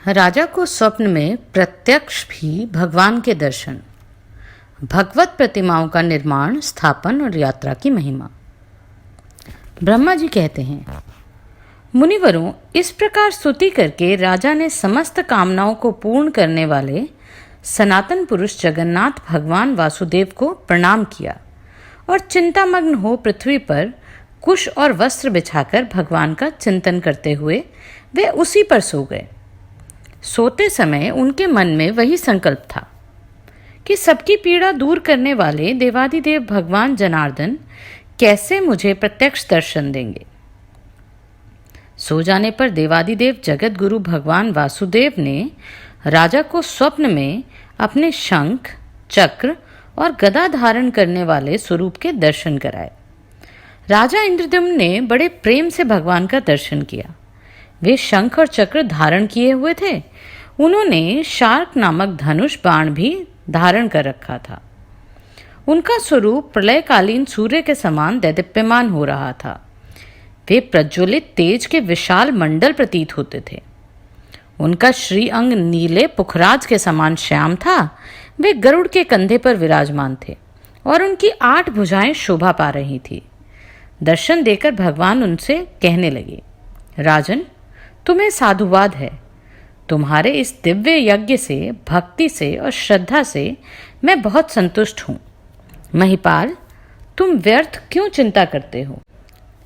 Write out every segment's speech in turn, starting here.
राजा को स्वप्न में प्रत्यक्ष भी भगवान के दर्शन, भगवत प्रतिमाओं का निर्माण, स्थापन और यात्रा की महिमा। ब्रह्मा जी कहते हैं, मुनिवरों, इस प्रकार स्तुति करके राजा ने समस्त कामनाओं को पूर्ण करने वाले सनातन पुरुष जगन्नाथ भगवान वासुदेव को प्रणाम किया और चिंतामग्न हो पृथ्वी पर कुश और वस्त्र बिछाकर भगवान का चिंतन करते हुए वे उसी पर सो गए। सोते समय उनके मन में वही संकल्प था कि सबकी पीड़ा दूर करने वाले देवादिदेव भगवान जनार्दन कैसे मुझे प्रत्यक्ष दर्शन देंगे। सो जाने पर देवादिदेव जगत गुरु भगवान वासुदेव ने राजा को स्वप्न में अपने शंख, चक्र और गदा धारण करने वाले स्वरूप के दर्शन कराए। राजा इंद्रद्युम्न ने बड़े प्रेम से भगवान का दर्शन किया। वे शंख और चक्र धारण किए हुए थे। उन्होंने शार्क नामक धनुष बाण भी धारण कर रखा था। उनका स्वरूप प्रलयकालीन सूर्य के समान दैदीप्यमान हो रहा था। वे प्रज्वलित तेज के विशाल मंडल प्रतीत होते थे। उनका श्री अंग नीले पुखराज के समान श्याम था। वे गरुड़ के कंधे पर विराजमान थे और उनकी 8 भुजाएं शोभा पा रही थी। दर्शन देकर भगवान उनसे कहने लगे, राजन, तुम्हें साधुवाद है। तुम्हारे इस दिव्य यज्ञ से, भक्ति से और श्रद्धा से मैं बहुत संतुष्ट हूँ। महिपाल, तुम व्यर्थ क्यों चिंता करते हो?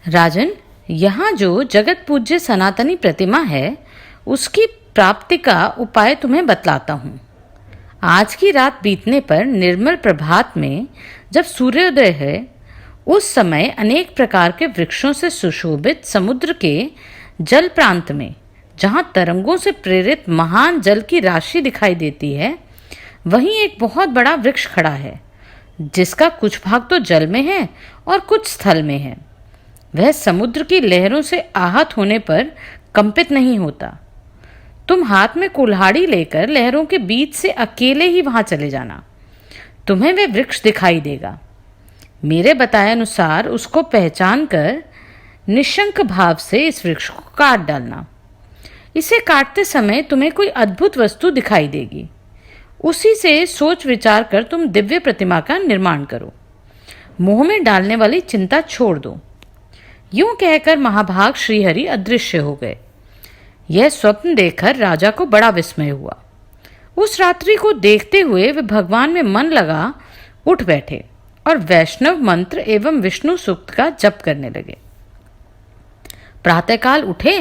राजन, यहाँ जो जगत पूज्य सनातनी प्रतिमा है, उसकी प्राप्ति का उपाय तुम्हें बतलाता हूँ। आज की रात बीतने पर निर्मल प्रभात में जब सूर्योदय है, उस समय अनेक प्रकार के वृक्षों से सुशोभित समुद्र के जल प्रांत में, जहाँ तरंगों से प्रेरित महान जल की राशि दिखाई देती है, वहीं एक बहुत बड़ा वृक्ष खड़ा है, जिसका कुछ भाग तो जल में है और कुछ स्थल में है। वह समुद्र की लहरों से आहत होने पर कंपित नहीं होता। तुम हाथ में कुल्हाड़ी लेकर लहरों के बीच से अकेले ही वहां चले जाना। तुम्हें वह वृक्ष दिखाई देगा। मेरे बताए अनुसार उसको पहचान कर निशंक भाव से इस वृक्ष को काट डालना। इसे काटते समय तुम्हें कोई अद्भुत वस्तु दिखाई देगी। उसी से सोच विचार कर तुम दिव्य प्रतिमा का निर्माण करो। मुंह में डालने वाली चिंता छोड़ दो। यूं कहकर महाभाग श्रीहरि अदृश्य हो गए। यह स्वप्न देखकर राजा को बड़ा विस्मय हुआ। उस रात्रि को देखते हुए वे भगवान में मन लगा उठ बैठे और वैष्णव मंत्र एवं विष्णु सूक्त का जप करने लगे। प्रातःकाल उठे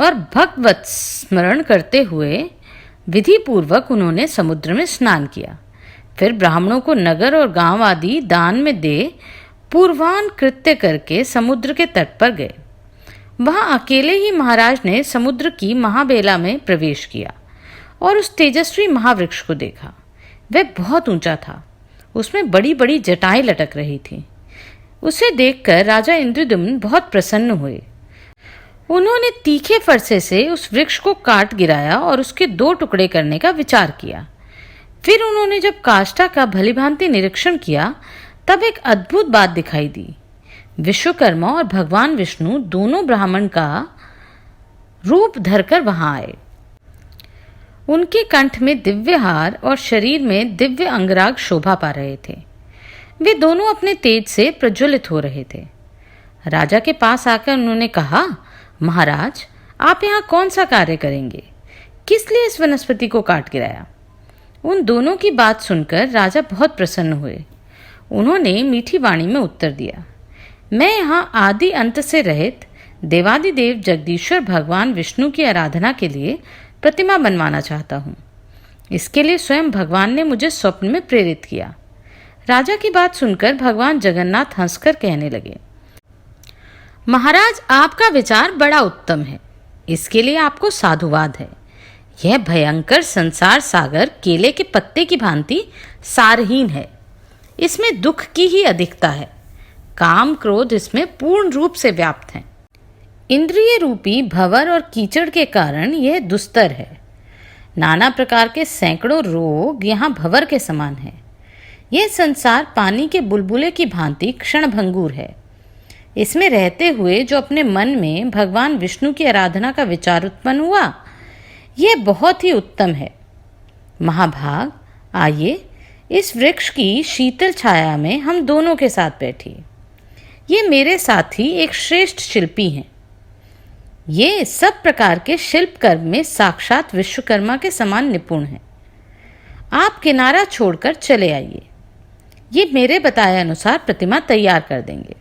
और भगवत स्मरण करते हुए विधि पूर्वक उन्होंने समुद्र में स्नान किया। फिर ब्राह्मणों को नगर और गांव आदि दान में दे पूर्वान कृत्य करके समुद्र के तट पर गए। वहां अकेले ही महाराज ने समुद्र की महाबेला में प्रवेश किया और उस तेजस्वी महावृक्ष को देखा। वह बहुत ऊंचा था। उसमें बड़ी बड़ी जटाएं लटक रही थी। उसे देखकर राजा इंद्रद्युम्न बहुत प्रसन्न हुए। उन्होंने तीखे फरसे से उस वृक्ष को काट गिराया और उसके 2 टुकड़े करने का विचार किया। फिर उन्होंने जब काष्ठा का भलीभांति निरीक्षण किया, तब एक अद्भुत बात दिखाई दी। विश्वकर्मा और भगवान विष्णु दोनों ब्राह्मण का रूप धरकर वहां आए। उनके कंठ में दिव्य हार और शरीर में दिव्य अंगराग शोभा पा रहे थे। वे दोनों अपने तेज से प्रज्वलित हो रहे थे। राजा के पास आकर उन्होंने कहा, महाराज, आप यहाँ कौन सा कार्य करेंगे? किस लिए इस वनस्पति को काट गिराया? उन दोनों की बात सुनकर राजा बहुत प्रसन्न हुए। उन्होंने मीठी वाणी में उत्तर दिया, मैं यहाँ आदि अंत से रहित देवादिदेव जगदीश्वर भगवान विष्णु की आराधना के लिए प्रतिमा बनवाना चाहता हूँ। इसके लिए स्वयं भगवान ने मुझे स्वप्न में प्रेरित किया। राजा की बात सुनकर भगवान जगन्नाथ हंसकर कहने लगे, महाराज, आपका विचार बड़ा उत्तम है। इसके लिए आपको साधुवाद है। यह भयंकर संसार सागर केले के पत्ते की भांति सारहीन है। इसमें दुख की ही अधिकता है। काम क्रोध इसमें पूर्ण रूप से व्याप्त हैं। इंद्रिय रूपी भंवर और कीचड़ के कारण यह दुस्तर है। नाना प्रकार के सैकड़ों रोग यहाँ भंवर के समान है। यह संसार पानी के बुलबुले की भांति क्षणभंगुर है। इसमें रहते हुए जो अपने मन में भगवान विष्णु की आराधना का विचार उत्पन्न हुआ, यह बहुत ही उत्तम है। महाभाग, आइए इस वृक्ष की शीतल छाया में हम दोनों के साथ बैठिए। ये मेरे साथी एक श्रेष्ठ शिल्पी हैं। ये सब प्रकार के शिल्प कर्म में साक्षात विश्वकर्मा के समान निपुण हैं। आप किनारा छोड़कर चले आइए, ये मेरे बताए अनुसार प्रतिमा तैयार कर देंगे।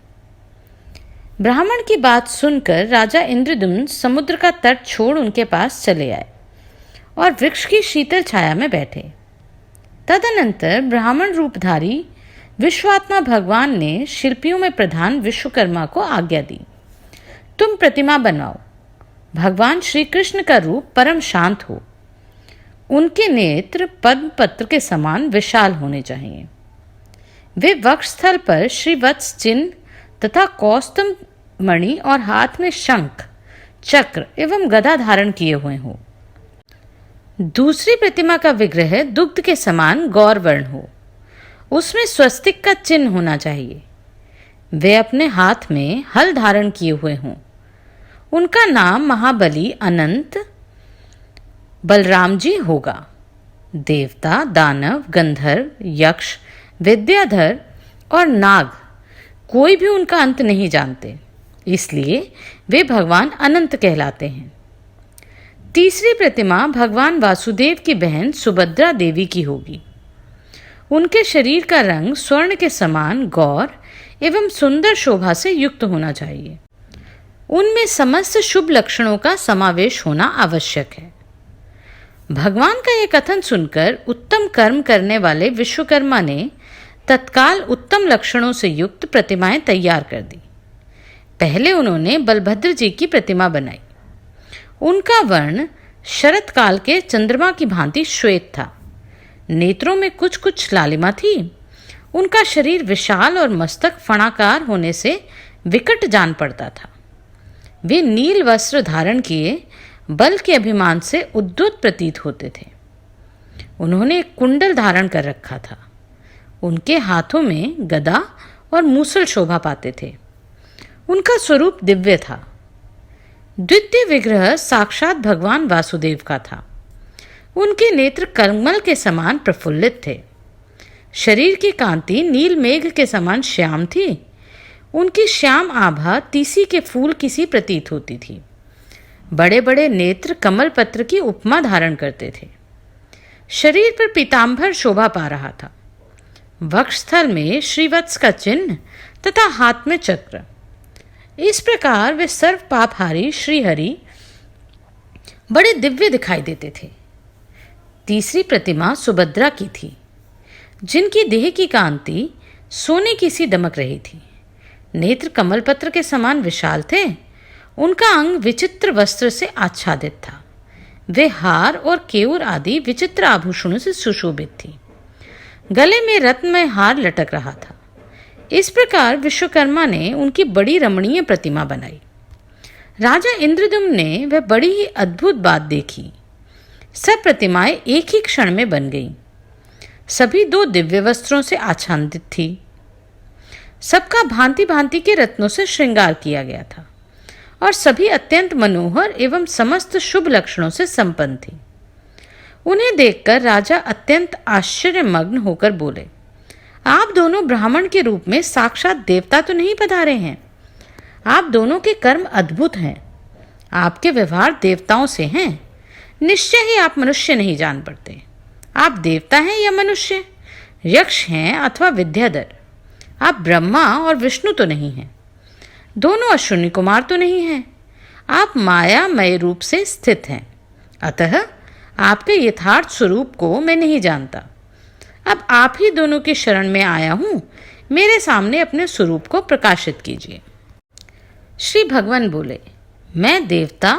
ब्राह्मण की बात सुनकर राजा इंद्रद्युम्न समुद्र का तट छोड़ उनके पास चले आए और वृक्ष की शीतल छाया में बैठे। तदनंतर ब्राह्मण रूपधारी विश्वात्मा भगवान ने शिल्पियों में प्रधान विश्वकर्मा को आज्ञा दी, तुम प्रतिमा बनाओ। भगवान श्री कृष्ण का रूप परम शांत हो, उनके नेत्र पद्म पत्र के समान विशाल होने चाहिए। वे वक्षस्थल पर श्रीवत्स चिन्ह तथा कौस्तुभ मणि और हाथ में शंख, चक्र एवं गदा धारण किए हुए हो। दूसरी प्रतिमा का विग्रह दुग्ध के समान गौरवर्ण हो, उसमें स्वस्तिक का चिन्ह होना चाहिए। वे अपने हाथ में हल धारण किए हुए हों। उनका नाम महाबली, अनंत, बलराम जी होगा। देवता, दानव, गंधर्व, यक्ष, विद्याधर और नाग कोई भी उनका अंत नहीं जानते, इसलिए वे भगवान अनंत कहलाते हैं। तीसरी प्रतिमा भगवान वासुदेव की बहन सुभद्रा देवी की होगी। उनके शरीर का रंग स्वर्ण के समान गौर एवं सुंदर शोभा से युक्त होना चाहिए। उनमें समस्त शुभ लक्षणों का समावेश होना आवश्यक है। भगवान का यह कथन सुनकर उत्तम कर्म करने वाले विश्वकर्मा ने तत्काल उत्तम लक्षणों से युक्त प्रतिमाएं तैयार कर दी। पहले उन्होंने बलभद्र जी की प्रतिमा बनाई। उनका वर्ण शरत काल के चंद्रमा की भांति श्वेत था। नेत्रों में कुछ कुछ लालिमा थी। उनका शरीर विशाल और मस्तक फणाकार होने से विकट जान पड़ता था। वे नील वस्त्र धारण किए बल के अभिमान से उद्युत प्रतीत होते थे। उन्होंने एक कुंडल धारण कर रखा था। उनके हाथों में गदा और मूसल शोभा पाते थे। उनका स्वरूप दिव्य था। द्वितीय विग्रह साक्षात भगवान वासुदेव का था। उनके नेत्र कमल के समान प्रफुल्लित थे। शरीर की कांति नील मेघ के समान श्याम थी। उनकी श्याम आभा तीसी के फूल की सी प्रतीत होती थी। बड़े बड़े नेत्र कमल पत्र की उपमा धारण करते थे। शरीर पर पीतांबर शोभा पा रहा था। वक्षस्थल में श्रीवत्स का चिन्ह तथा हाथ में चक्र। इस प्रकार वे सर्व पापहारी श्रीहरि बड़े दिव्य दिखाई देते थे। तीसरी प्रतिमा सुभद्रा की थी, जिनकी देह की कांति सोने की सी दमक रही थी। नेत्र कमलपत्र के समान विशाल थे। उनका अंग विचित्र वस्त्र से आच्छादित था। वे हार और केयूर आदि विचित्र आभूषणों से सुशोभित थी। गले में रत्नमय हार लटक रहा था। इस प्रकार विश्वकर्मा ने उनकी बड़ी रमणीय प्रतिमा बनाई। राजा इंद्रद्युम्न ने वह बड़ी ही अद्भुत बात देखी। सब प्रतिमाएं एक ही क्षण में बन गईं। सभी दो दिव्य वस्त्रों से आच्छादित थी। सबका भांति भांति के रत्नों से श्रृंगार किया गया था और सभी अत्यंत मनोहर एवं समस्त शुभ लक्षणों से संपन्न थी। उन्हें देखकर राजा अत्यंत आश्चर्यमग्न होकर बोले, आप दोनों ब्राह्मण के रूप में साक्षात देवता तो नहीं पधारे हैं। आप दोनों के कर्म अद्भुत हैं। आपके व्यवहार देवताओं से हैं। निश्चय ही आप मनुष्य नहीं जान पड़ते। आप देवता हैं या मनुष्य, यक्ष हैं अथवा विद्याधर। आप ब्रह्मा और विष्णु तो नहीं हैं। दोनों अश्विनी कुमार तो नहीं हैं। आप मायामय रूप से स्थित हैं। अतः आपके यथार्थ स्वरूप को मैं नहीं जानता। अब आप ही दोनों की शरण में आया हूँ। मेरे सामने अपने स्वरूप को प्रकाशित कीजिए। श्री भगवान बोले, मैं देवता,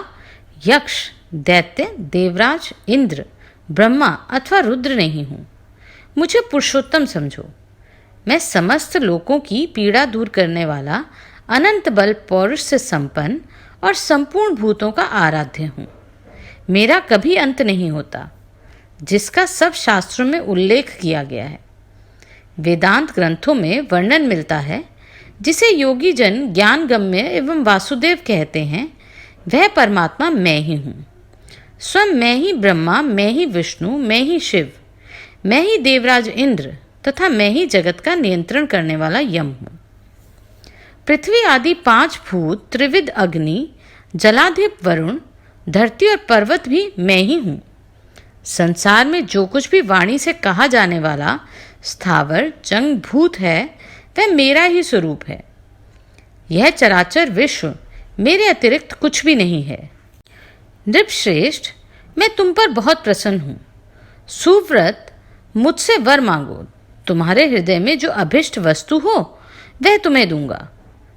यक्ष, दैत्य, देवराज, इंद्र, ब्रह्मा अथवा रुद्र नहीं हूँ। मुझे पुरुषोत्तम समझो। मैं समस्त लोकों की पीड़ा दूर करने वाला अनंत बल पौरुष से संपन्न और संपूर्ण भूतों का आराध्य हूँ। मेरा कभी अंत नहीं होता, जिसका सब शास्त्रों में उल्लेख किया गया है। वेदांत ग्रंथों में वर्णन मिलता है, जिसे योगी जन ज्ञान गम्य एवं वासुदेव कहते हैं, वह परमात्मा मैं ही हूँ। स्वयं मैं ही ब्रह्मा, मैं ही विष्णु, मैं ही शिव, मैं ही देवराज इंद्र तथा मैं ही जगत का नियंत्रण करने वाला यम हूँ। पृथ्वी आदि 5 भूत, त्रिविध अग्नि, जलाधिप वरुण, धरती और पर्वत भी मैं ही हूँ। संसार में जो कुछ भी वाणी से कहा जाने वाला स्थावर जंग भूत है वह मेरा ही स्वरूप है। यह चराचर विश्व मेरे अतिरिक्त कुछ भी नहीं है। नृपश्रेष्ठ, मैं तुम पर बहुत प्रसन्न हूँ। सुव्रत, मुझसे वर मांगो। तुम्हारे हृदय में जो अभिष्ट वस्तु हो वह तुम्हें दूंगा।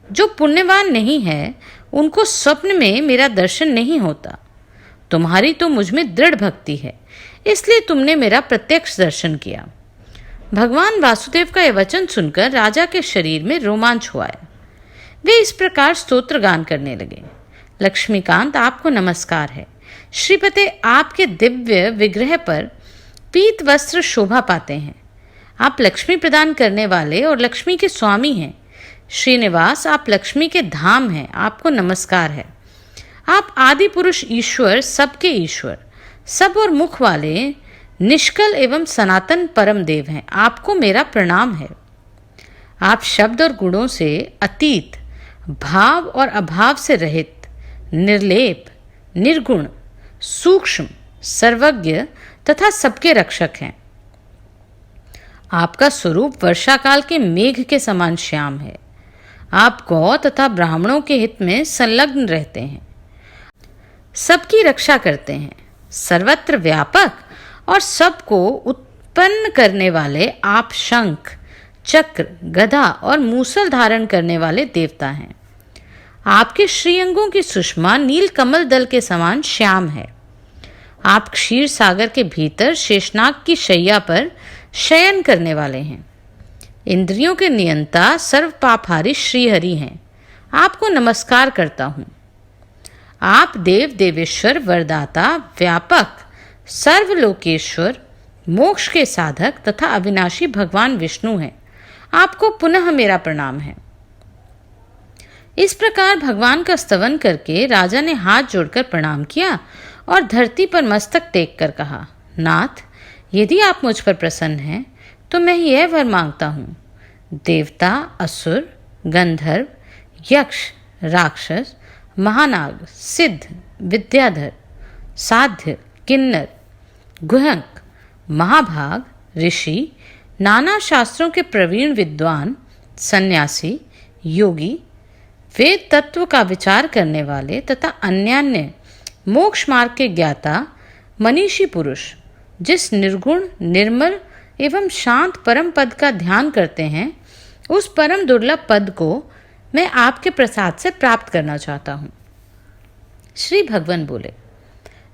जो पुण्यवान नहीं है उनको स्वप्न में मेरा दर्शन नहीं होता। तुम्हारी तो मुझ में दृढ़ भक्ति है, इसलिए तुमने मेरा प्रत्यक्ष दर्शन किया। भगवान वासुदेव का यह वचन सुनकर राजा के शरीर में रोमांच हुआ। वे इस प्रकार स्तोत्र गान करने लगे। लक्ष्मीकांत, आपको नमस्कार है। श्रीपते, आपके दिव्य विग्रह पर पीत वस्त्र शोभा पाते हैं। आप लक्ष्मी प्रदान करने वाले और लक्ष्मी के स्वामी हैं। श्रीनिवास, आप लक्ष्मी के धाम हैं। आपको नमस्कार है। आप आदि पुरुष ईश्वर, सबके ईश्वर, सब और मुख वाले, निष्कल एवं सनातन परम देव हैं। आपको मेरा प्रणाम है। आप शब्द और गुणों से अतीत, भाव और अभाव से रहित, निर्लेप, निर्गुण, सूक्ष्म, सर्वज्ञ तथा सबके रक्षक हैं। आपका स्वरूप वर्षा काल के मेघ के समान श्याम है। आप गौ तथा ब्राह्मणों के हित में संलग्न रहते हैं, सबकी रक्षा करते हैं। सर्वत्र व्यापक और सबको उत्पन्न करने वाले आप शंख, चक्र, गदा और मूसल धारण करने वाले देवता हैं। आपके श्रीअंगों की सुषमा नील कमल दल के समान श्याम है। आप क्षीर सागर के भीतर शेषनाग की शैया पर शयन करने वाले हैं। इंद्रियों के नियंता सर्व पापहारी श्रीहरि हैं। आपको नमस्कार करता हूँ। आप देव देवेश्वर, वरदाता, व्यापक, सर्वलोकेश्वर, मोक्ष के साधक तथा अविनाशी भगवान विष्णु हैं। आपको पुनः मेरा प्रणाम है। इस प्रकार भगवान का स्तवन करके राजा ने हाथ जोड़कर प्रणाम किया और धरती पर मस्तक टेक कर कहा, नाथ, यदि आप मुझ पर प्रसन्न हैं तो मैं यह वर मांगता हूँ। देवता, असुर, गंधर्व, यक्ष, राक्षस, महानाग, सिद्ध, विद्याधर, साध्य, किन्नर, गुहक, महाभाग, ऋषि, नाना शास्त्रों के प्रवीण विद्वान, सन्यासी, योगी, वेद तत्व का विचार करने वाले तथा अन्यान्य मोक्ष मार्ग के ज्ञाता, मनीषी पुरुष जिस निर्गुण, निर्मल एवं शांत परम पद का ध्यान करते हैं, उस परम दुर्लभ पद को मैं आपके प्रसाद से प्राप्त करना चाहता हूँ। श्री भगवान बोले,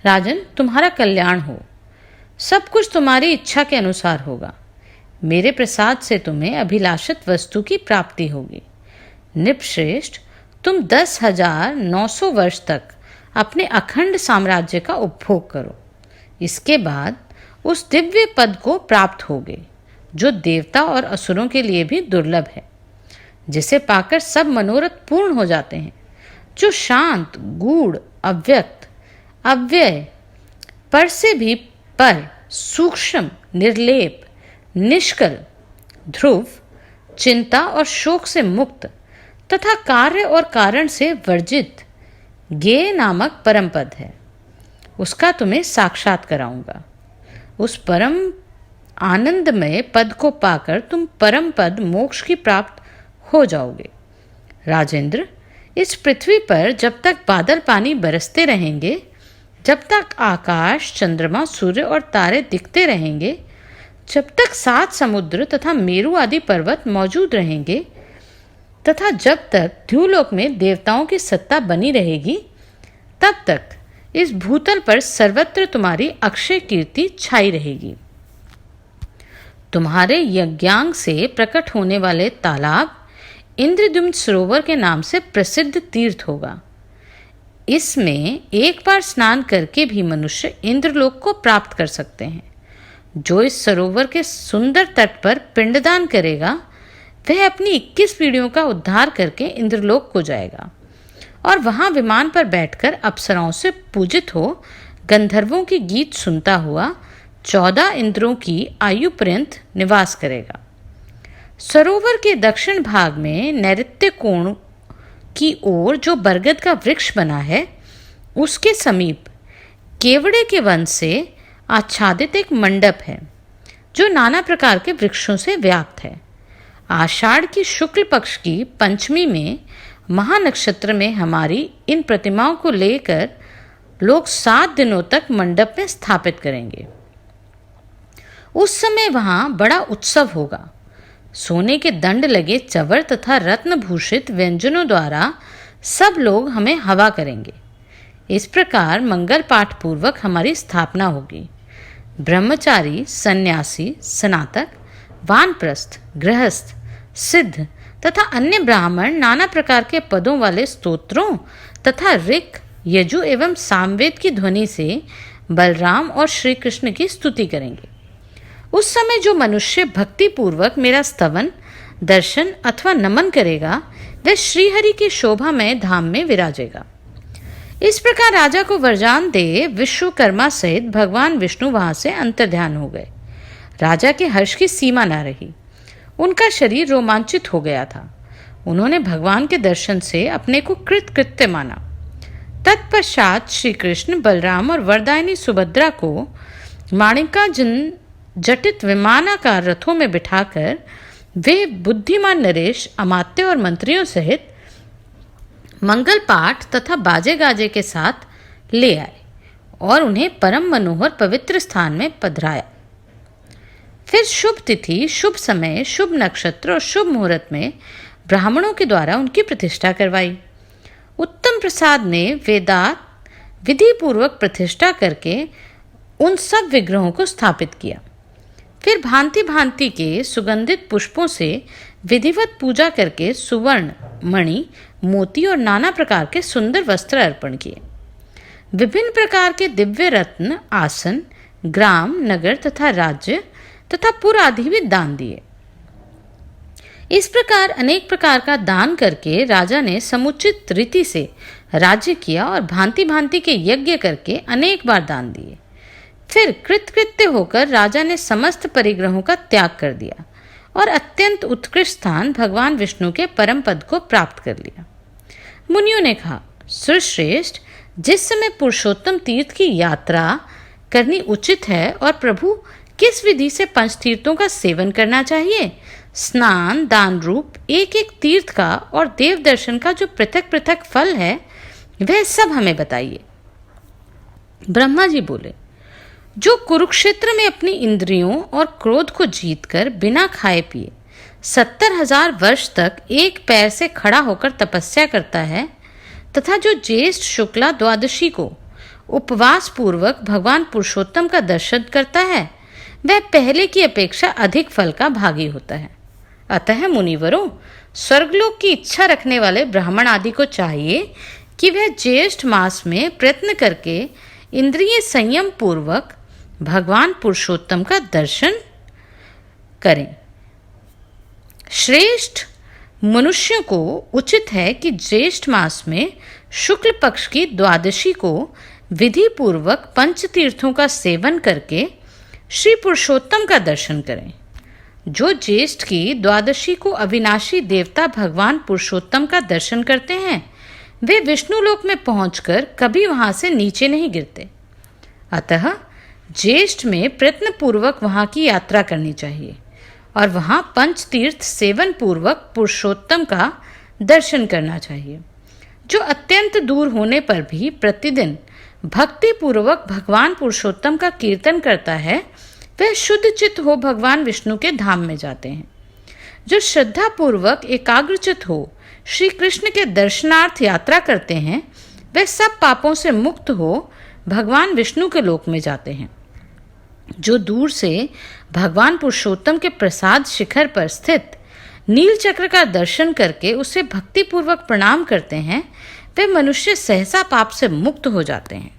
राजन, तुम्हारा कल्याण हो। सब कुछ तुम्हारी इच्छा के अनुसार होगा। मेरे प्रसाद से तुम्हें अभिलाषित वस्तु की प्राप्ति होगी। नृपश्रेष्ठ, तुम 10,900 वर्ष तक अपने अखंड साम्राज्य का उपभोग करो। इसके बाद उस दिव्य पद को प्राप्त होगे जो देवता और असुरों के लिए भी दुर्लभ है, जिसे पाकर सब मनोरथ पूर्ण हो जाते हैं, जो शांत, गूढ़, अव्यक्त, अव्यय, पर से भी पर, सूक्ष्म, निर्लेप, निष्कल, ध्रुव, चिंता और शोक से मुक्त तथा कार्य और कारण से वर्जित ज्ञेय नामक परम पद है। उसका तुम्हें साक्षात कराऊंगा। उस परम आनंदमय पद को पाकर तुम परम पद मोक्ष की प्राप्त हो जाओगे। राजेंद्र, इस पृथ्वी पर जब तक बादल पानी बरसते रहेंगे, जब तक आकाश, चंद्रमा, सूर्य और तारे दिखते रहेंगे, जब तक 7 समुद्र तथा मेरु आदि पर्वत मौजूद रहेंगे तथा जब तक ध्युलोक में देवताओं की सत्ता बनी रहेगी, तब तक इस भूतल पर सर्वत्र तुम्हारी अक्षय कीर्ति छाई रहेगी। तुम्हारे यज्ञांग से प्रकट होने वाले तालाब इंद्रद्युम्न सरोवर के नाम से प्रसिद्ध तीर्थ होगा। इसमें एक बार स्नान करके भी मनुष्य इंद्रलोक को प्राप्त कर सकते हैं। जो इस सरोवर के सुंदर तट पर पिंडदान करेगा, वह अपनी 21 पीढ़ियों का उद्धार करके इंद्रलोक को जाएगा और वहां विमान पर बैठकर अप्सराओं से पूजित हो गंधर्वों के गीत सुनता हुआ 14 इंद्रों की आयु पर्यंत निवास करेगा। सरोवर के दक्षिण भाग में नैऋत्य कोण की ओर जो बरगद का वृक्ष बना है, उसके समीप केवड़े के वन से आच्छादित एक मंडप है जो नाना प्रकार के वृक्षों से व्याप्त है। आषाढ़ की शुक्ल पक्ष की पंचमी में महानक्षत्र में हमारी इन प्रतिमाओं को लेकर लोग 7 दिनों तक मंडप में स्थापित करेंगे। उस समय वहां बड़ा उत्सव होगा। सोने के दंड लगे चवर तथा रत्न भूषित व्यंजनों द्वारा सब लोग हमें हवा करेंगे। इस प्रकार मंगल पाठ पूर्वक हमारी स्थापना होगी। ब्रह्मचारी, सन्यासी, स्नातक, वानप्रस्थ, गृहस्थ, सिद्ध तथा अन्य ब्राह्मण नाना प्रकार के पदों वाले स्तोत्रों तथा ऋक्, यजु एवं सामवेद की ध्वनि से बलराम और श्री कृष्ण की स्तुति करेंगे। उस समय जो मनुष्य भक्ति पूर्वक मेरा स्तवन, दर्शन अथवा नमन करेगा, वह श्रीहरि की शोभामय धाम में विराजेगा। इस प्रकार राजा को वरदान दे विश्वकर्मा सहित भगवान विष्णु वहां से अंतर्ध्यान हो गए। राजा के हर्ष की सीमा न रही। उनका शरीर रोमांचित हो गया था। उन्होंने भगवान के दर्शन से अपने को कृतकृत्य माना। तत्पश्चात श्री कृष्ण, बलराम और वरदायिनी सुभद्रा को माणिकार्जुन जटित विमानाकार रथों में बिठाकर वे बुद्धिमान नरेश, अमात्य और मंत्रियों सहित मंगल पाठ तथा बाजे गाजे के साथ ले आए और उन्हें परम मनोहर पवित्र स्थान में पधराया। फिर शुभ तिथि, शुभ समय, शुभ नक्षत्र और शुभ मुहूर्त में ब्राह्मणों के द्वारा उनकी प्रतिष्ठा करवाई। उत्तम प्रसाद ने वेदात विधि पूर्वक प्रतिष्ठा करके उन सब विग्रहों को स्थापित किया। फिर भांति भांति के सुगंधित पुष्पों से विधिवत पूजा करके सुवर्ण, मणि, मोती और नाना प्रकार के सुंदर वस्त्र अर्पण किए। विभिन्न प्रकार के दिव्य रत्न, आसन, ग्राम, नगर तथा राज्य तथा पुर आदि भी दान दिए। इस प्रकार अनेक प्रकार का दान करके राजा ने समुचित रीति से राज्य किया और भांति भांति के यज्ञ करके अनेक बार दान दिए। फिर कृतकृत्य होकर राजा ने समस्त परिग्रहों का त्याग कर दिया और अत्यंत उत्कृष्ट स्थान भगवान विष्णु के परम पद को प्राप्त कर लिया। मुनियों ने कहा, सुरश्रेष्ठ, जिस समय पुरुषोत्तम तीर्थ की यात्रा करनी उचित है और प्रभु किस विधि से पंचतीर्थों का सेवन करना चाहिए, स्नान, दान रूप एक एक तीर्थ का और देव दर्शन का जो पृथक पृथक फल है, वह सब हमें बताइए। ब्रह्मा जी बोले, जो कुरुक्षेत्र में अपनी इंद्रियों और क्रोध को जीतकर बिना खाए पिए 70,000 वर्ष तक एक पैर से खड़ा होकर तपस्या करता है तथा जो ज्येष्ठ शुक्ला द्वादशी को उपवास पूर्वक भगवान पुरुषोत्तम का दर्शन करता है, वह पहले की अपेक्षा अधिक फल का भागी होता है। अतः मुनिवरों, स्वर्गलोक की इच्छा रखने वाले ब्राह्मण आदि को चाहिए कि वह ज्येष्ठ मास में प्रयत्न करके इंद्रिय संयम पूर्वक भगवान पुरुषोत्तम का दर्शन करें। श्रेष्ठ मनुष्यों को उचित है कि ज्येष्ठ मास में शुक्ल पक्ष की द्वादशी को विधि पूर्वक पंचतीर्थों का सेवन करके श्री पुरुषोत्तम का दर्शन करें। जो ज्येष्ठ की द्वादशी को अविनाशी देवता भगवान पुरुषोत्तम का दर्शन करते हैं, वे विष्णु लोक में पहुंचकर कभी वहां से नीचे नहीं गिरते। अतः ज्येष्ठ में प्रयत्न पूर्वक वहां की यात्रा करनी चाहिए और वहां पंचतीर्थ सेवन पूर्वक पुरुषोत्तम का दर्शन करना चाहिए। जो अत्यंत दूर होने पर भी प्रतिदिन भक्ति पूर्वक भगवान पुरुषोत्तम का कीर्तन करता है, वह शुद्ध चित्त हो भगवान विष्णु के धाम में जाते हैं। जो श्रद्धा पूर्वक एकाग्रचित हो श्री कृष्ण के दर्शनार्थ यात्रा करते हैं, वे सब पापों से मुक्त हो भगवान विष्णु के लोक में जाते हैं। जो दूर से भगवान पुरुषोत्तम के प्रसाद शिखर पर स्थित नील चक्र का दर्शन करके उसे भक्ति पूर्वक प्रणाम करते हैं, वे मनुष्य सहसा पाप से मुक्त हो जाते हैं।